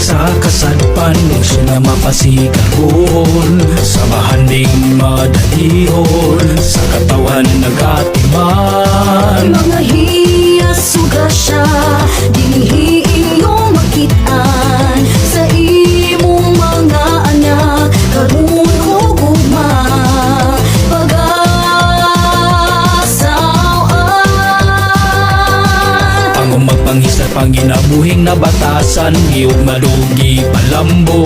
sa kasadpan gusto na mapasigaron, sa mahanding madalihon, sa katawan nagatiman. Mga hiyas sugasya, dili iyong makitaan, sa imong mga anak karon ug ugma pag-asawaan. Ang magpangisla panginabuhing nabatasan, giyog malugi palambo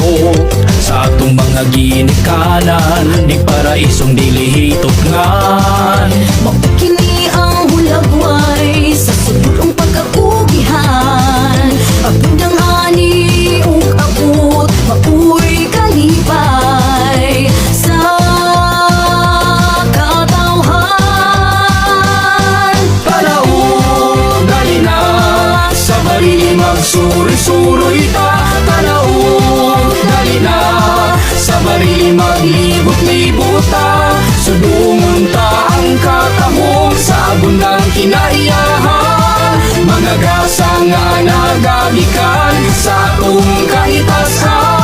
sa atong mga ginikanan, di paraisong dili hitugnan. Kini ang hulagway sa sulong pagkakugihan, pagdang ani ug abot mauy kalipay sa katawhan. Panahon dali na sa barili magsuri-suroy ta. Panahon dali na sa barili maglibot-libot ta. Sudungon ta ang kakahon sa abundang kinaiyahan, mga gasa nga nagagikan sa atong kahitasan.